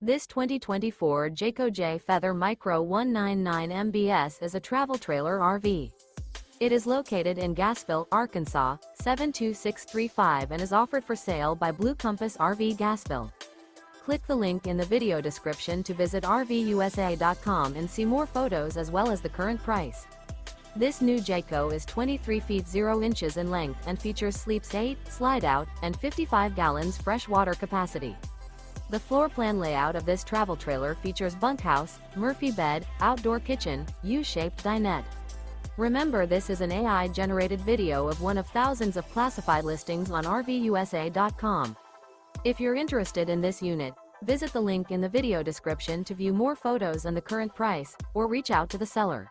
This 2024 Jayco Jay Feather Micro 199 MBS is a travel trailer RV. It is located in Gassville, Arkansas, 72635 and is offered for sale by Blue Compass RV Gassville. Click the link in the video description to visit RVUSA.com and see more photos as well as the current price. This new Jayco is 23 feet 0 inches in length and features sleeps 8, slide-out, and 55 gallons fresh water capacity. The floor plan layout of this travel trailer features bunkhouse, Murphy bed, outdoor kitchen, U-shaped dinette. Remember, this is an AI-generated video of one of thousands of classified listings on RVUSA.com. If you're interested in this unit, visit the link in the video description to view more photos and the current price, or reach out to the seller.